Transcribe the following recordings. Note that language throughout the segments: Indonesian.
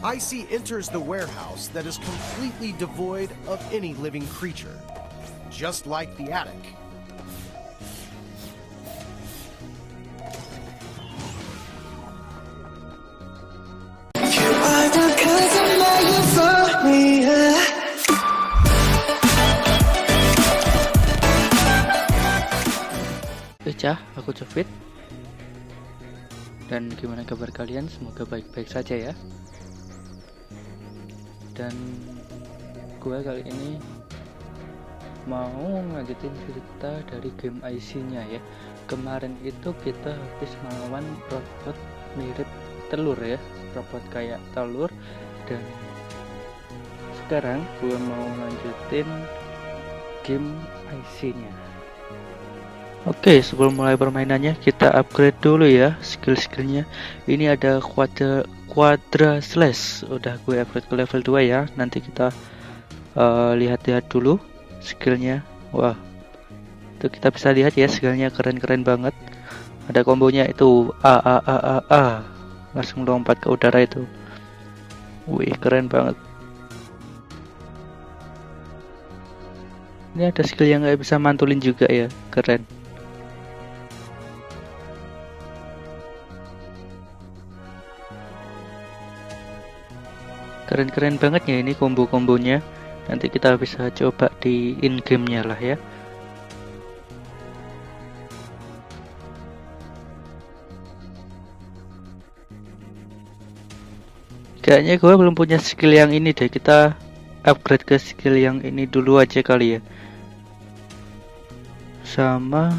Icey enters the warehouse that is completely devoid of any living creature, just like the attic. Aku Covit. Dan gimana kabar kalian? Semoga baik-baik saja ya. Dan gue kali ini mau ngagetin cerita dari game Icey-nya ya. Kemarin itu kita habis melawan robot mirip telur ya, robot kayak telur. Dan sekarang gue mau lanjutin game Icey-nya. Oke, sebelum mulai permainannya kita upgrade dulu ya skill-skillnya. Ini ada quadra slash, udah gue upgrade ke level 2 ya. Nanti kita lihat-lihat dulu skillnya. Wah, itu kita bisa lihat ya, skillnya keren-keren banget. Ada kombonya itu A, langsung lompat ke udara itu. Wih, keren banget. Ini ada skill yang nggak bisa mantulin juga ya, keren. Keren-keren banget ya ini combo-kombonya. Nanti kita bisa coba di in-game-nya lah ya. Kayaknya gue belum punya skill yang ini deh. Kita upgrade ke skill yang ini dulu aja kali ya. Sama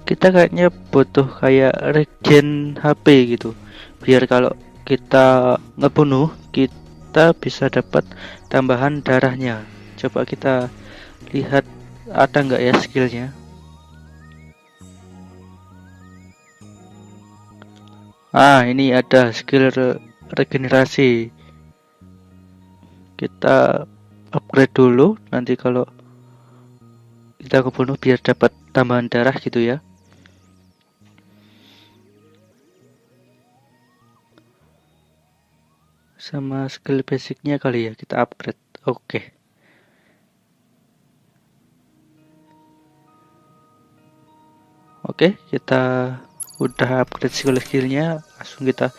kita kayaknya butuh kayak regen HP gitu. Biar kalau kita ngebunuh, kita bisa dapat tambahan darahnya. Coba kita lihat ada nggak ya skillnya. Ini ada skill regenerasi. Kita upgrade dulu, nanti kalau kita ngebunuh biar dapat tambahan darah gitu ya. Sama skill basicnya kali ya kita upgrade. Oke. Oke, kita udah upgrade skill-skillnya, langsung kita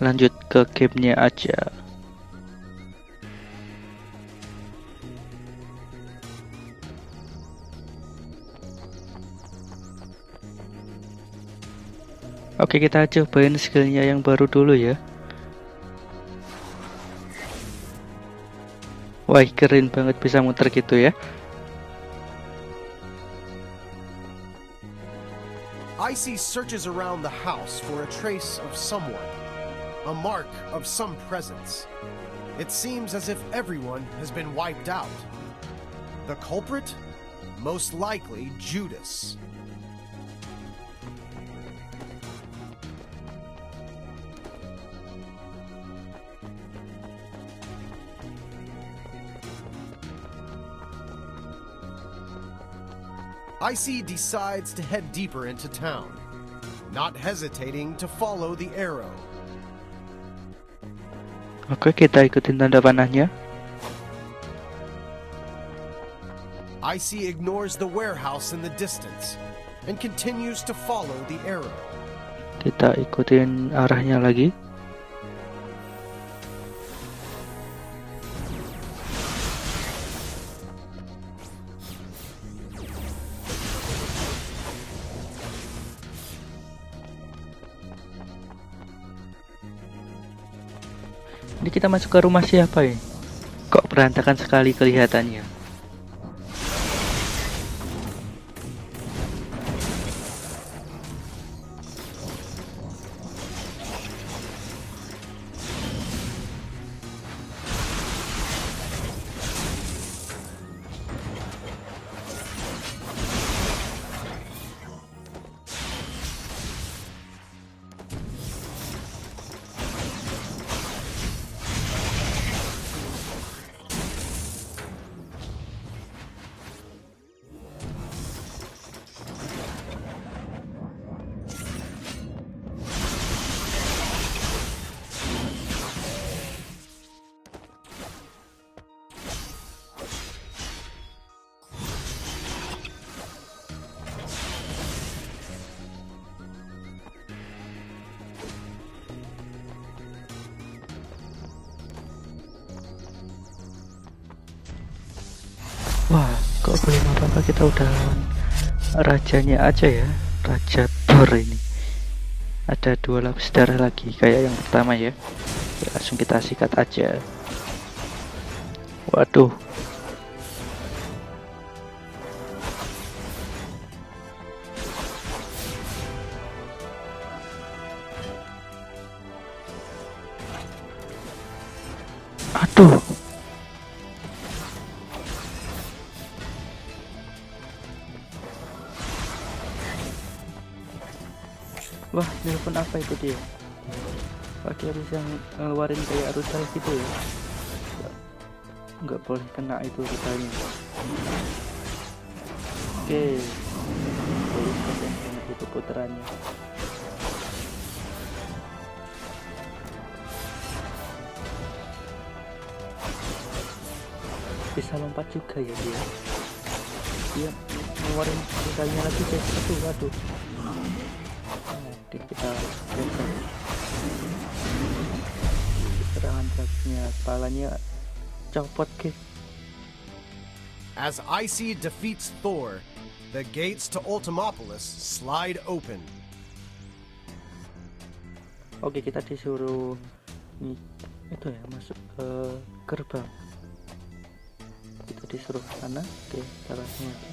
lanjut ke gamenya aja. Oke, kita cobain skillnya yang baru dulu ya. Wah, keren banget bisa muter gitu ya. Icey searches around the house for a trace of someone, a mark of some presence. It seems as if everyone has been wiped out. The culprit? Most likely Judas. Icey decides to head deeper into town, not hesitating to follow the arrow. Oke, kita ikutin tanda panahnya. Icey ignores the warehouse in the distance and continues to follow the arrow. Kita ikutin arahnya lagi. Ini kita masuk ke rumah siapa ya? Kok berantakan sekali kelihatannya? Wah, kok belum apa-apa kita udah lawan rajanya aja ya, Raja Thor ini. Ada 2 lapis darah lagi kayak yang pertama ya. Langsung kita sikat aja. Waduh. Aduh. Wah, telepon apa itu dia? Pakai harus yang ngeluarin kayak rudal gitu ya. Nggak boleh kena itu rudalnya. Oke. Boleh keren banget itu putarannya. Bisa lompat juga ya dia. Dia ngeluarin rudalnya lagi guys. Aduh. Kita lihat serangan terakhirnya, kepalanya copot guys. As Icey defeats Thor, the gates to Ultimopolis slide open. Oke, kita disuruh nih, itu ya, masuk ke gerbang. Kita disuruh ke sana. Oke, kita langsung aja.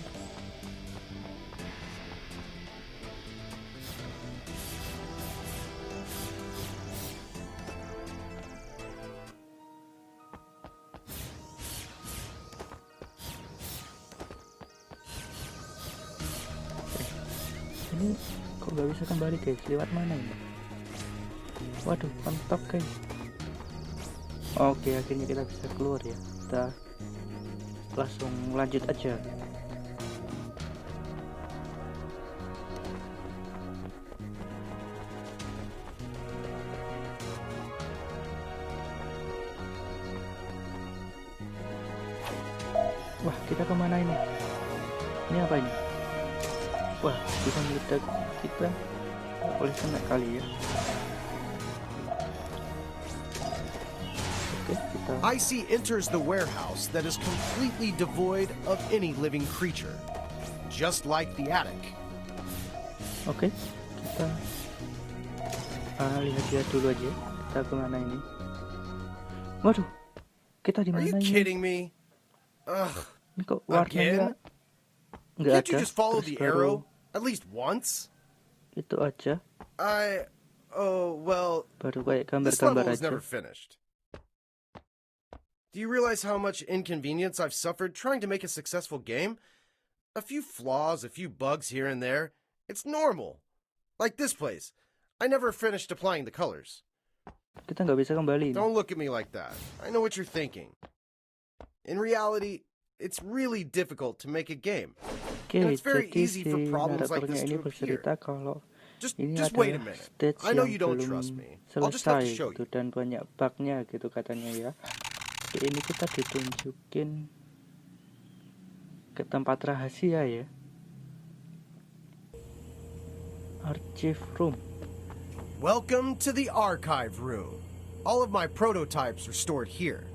Ini kok gak bisa kembali guys, lewat mana ini? Waduh, mantap guys. Oke, akhirnya kita bisa keluar ya. Kita langsung lanjut aja. Wah, kita kemana ini? Ini apa ini? Wah, bisa meledak kita. Nggak boleh kena kali ya. Oke, kita Icey enters the warehouse that is completely devoid of any living creature, just like the attic. Oke, kita lihat dulu aja. Kita kemana ini? Waduh, kita di Are mana you ini? kidding me? Ugh. Ini kok warnanya nggak Can't ada? you just follow Terus the baru arrow at least once? itu aja, Well, baru kayak this gambar-gambar level is aja. never finished. Do you realize how much inconvenience I've suffered trying to make a successful game? A few flaws, a few bugs here and there. It's normal. Like this place. I never finished applying the colors. Kita nggak bisa kembali. Don't look at me like that. I know what you're thinking. In reality, it's really difficult to make a game. Oke, And it's very jadi easy si for problems like naratornya this ini to appear. bercerita kalau ini Just wait a adalah minute. stage I know yang you don't belum trust me. I'll just have to selesai show gitu, you. dan banyak bugnya gitu katanya ya. Oke, ini kita ditunjukin ke tempat rahasia ya, archive room. Welcome to the archive room. All of my prototypes are stored here.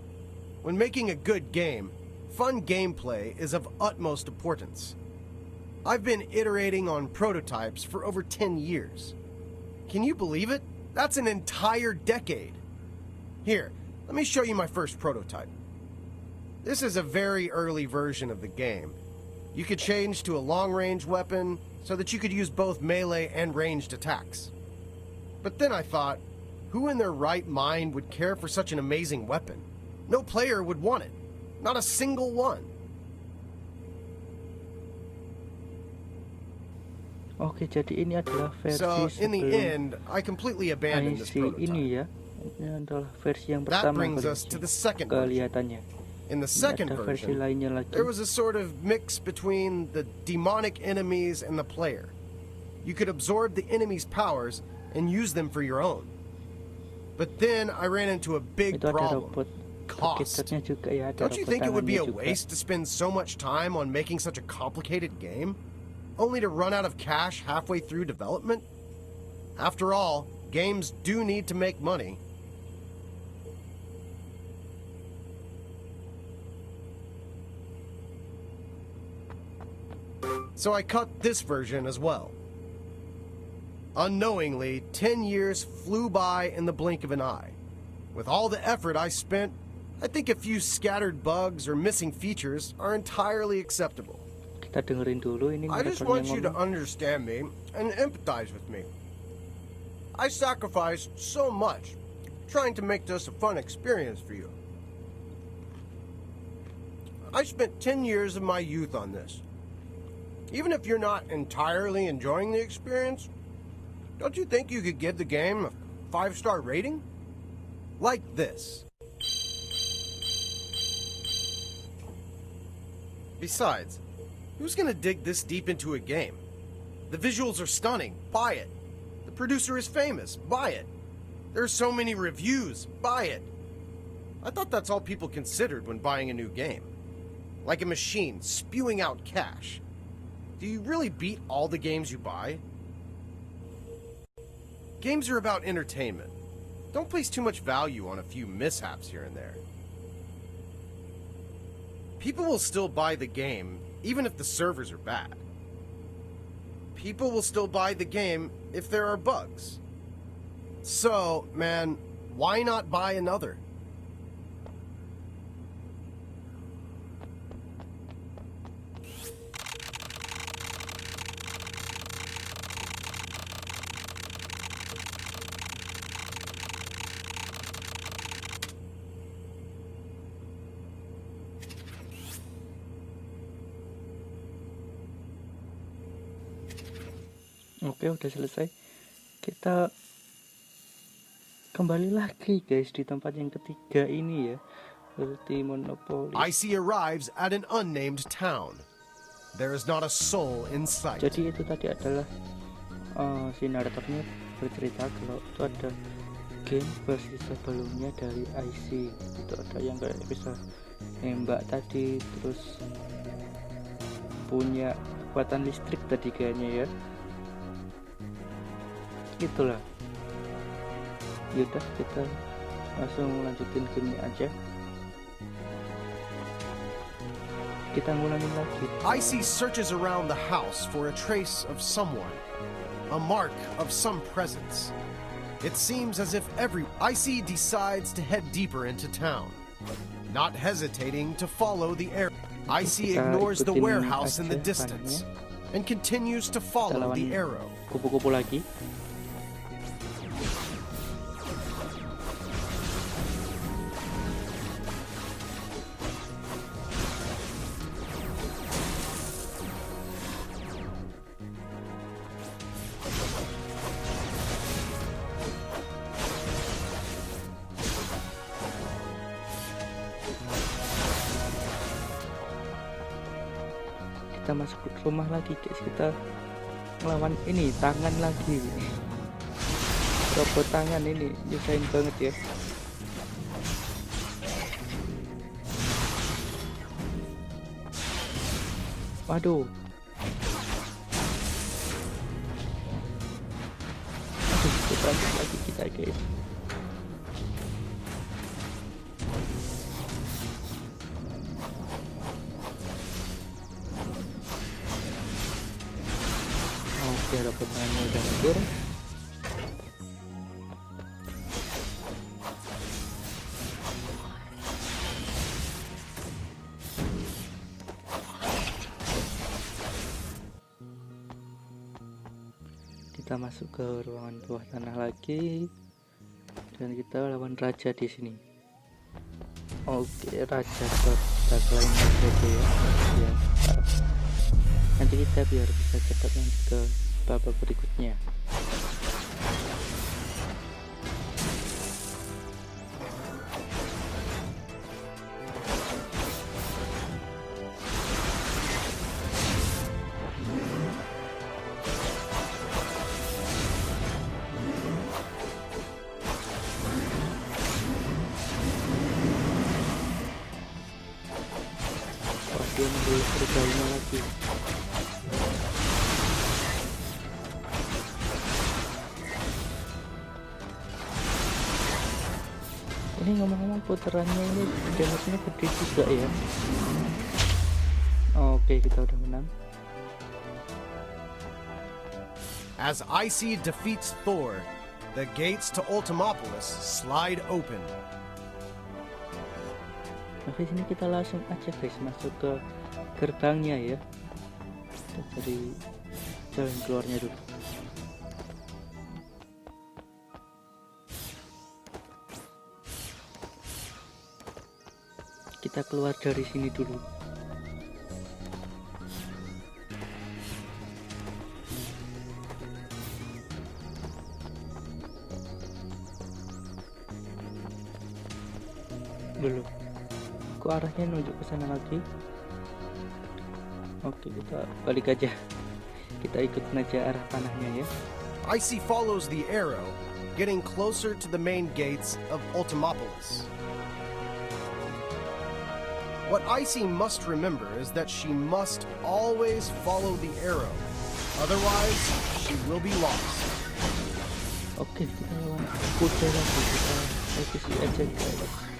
When making a good game, fun gameplay is of utmost importance. I've been iterating on prototypes for over 10 years. Can you believe it? That's an entire decade. Here, let me show you my first prototype. This is a very early version of the game. You could change to a long-range weapon so that you could use both melee and ranged attacks. But then I thought, who in their right mind would care for such an amazing weapon? No player would want it. Not a single one. Oke, jadi ini adalah versi So, in the sebelum end, I completely abandoned this Icey ini prototype. ya. Ini adalah versi yang That pertama brings us to the second version. kelihatannya. In the Ini second ada versi version, lainnya lagi. there was a sort of mix between the demonic enemies and the player. You could absorb the enemy's powers and use them for your own. But then I ran into a big Itu ada problem. robot Cost. targetnya juga ya, ada Don't you robot think it would be a tangannya juga. waste to spend so much time on making such a complicated game, only to run out of cash halfway through development? After all, games do need to make money. so I cut this version as well. Unknowingly, 10 years flew by in the blink of an eye. With all the effort I spent, I think a few scattered bugs or missing features are entirely acceptable. Kita dengerin dulu ini. I just want you to understand me and empathize with me. I sacrificed so much trying to make this a fun experience for you. I spent 10 years of my youth on this. Even if you're not entirely enjoying the experience, don't you think you could give the game a 5-star rating? Like this. Besides, who's gonna dig this deep into a game? The visuals are stunning, buy it. The producer is famous, buy it. There's so many reviews, buy it. I thought that's all people considered when buying a new game. Like a machine spewing out cash. Do you really beat all the games you buy? Games are about entertainment. Don't place too much value on a few mishaps here and there. People will still buy the game, even if the servers are bad. People will still buy the game if there are bugs. So, man, why not buy another? Oke, udah selesai. Kita kembali lagi guys di tempat yang ketiga ini ya, seperti Monopoly. Icey arrives at an unnamed town. There is not a soul in sight. Jadi itu tadi adalah si naratornya bercerita kalau itu ada game versi sebelumnya dari Icey. Itu ada yang kayak bisa nembak tadi, terus punya kekuatan listrik tadi kayaknya ya. Itulah. Yaudah, kita langsung lanjutin game aja. Kita ngulangin lagi. Icey searches around the house for a trace of someone, a mark of some presence. It seems as if Icey decides to head deeper into town, not hesitating to follow the arrow. Icey ignores the warehouse in the distance and continues to follow the arrow. Kupu-kupu lagi. Kita masuk ke rumah lagi guys, kita ngelawan ini tangan lagi, robot tangan ini nyusahin banget ya. Waduh, kita lanjut lagi kita guys. Oke, robot tangannya udah hancur. Kita masuk ke ruangan bawah tanah lagi dan kita lawan raja di sini. Oke, raja kita kelain saja ya. Ya. Nanti kita biar bisa cepat lanjut ke babak berikutnya. Dia mengambil serigala lagi. Ini ngomong-ngomong putarannya ini damage-nya gede juga ya. Oke, kita udah menang. As Icey defeats Thor, the gates to Ultimopolis slide open. Oke, sini kita langsung aja guys masuk ke gerbangnya ya. Kita cari jalan keluarnya dulu. Kita keluar dari sini dulu. Belum. Kok arahnya nunjuk ke sana lagi? Oke, kita balik aja. Kita ikutin aja arah panahnya ya. Icey follows the arrow, getting closer to the main gates of Ultimopolis. What Icey must remember is that she must always follow the arrow. Otherwise, she will be lost. Oke, kita lawan kuda lagi. Kita revisi aja guys.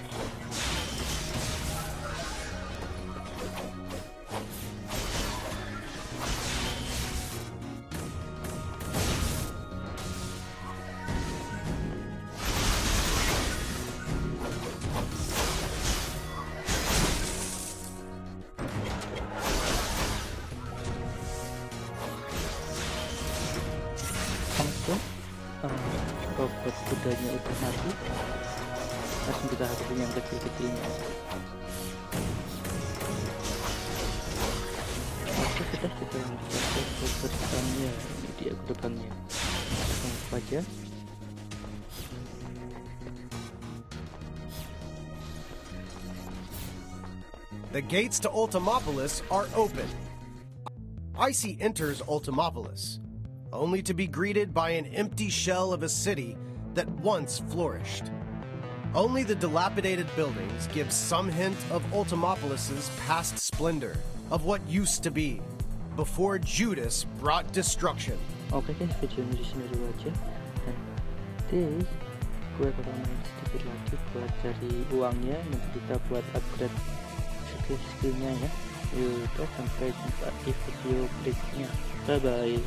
Robot kudanya udah mati, langsung kita habisin yang kecil-kecilnya. Oke, kita lihat ke gerbangnya. Ini dia gerbangnya. Langsung aja. The gates to Ultimopolis are open. Icey enters Ultimopolis, only to be greeted by an empty shell of a city that once flourished. Only the dilapidated buildings give some hint of Ultimopolis's past splendor, of what used to be, before Judas brought destruction. Oke guys, videonya di sini dulu aja. Dan nanti gue bakal main sedikit lagi buat cari uangnya, nanti kita buat upgrade skill-skillnya ya. Yaudah, sampai jumpa di video berikutnya. Bye bye.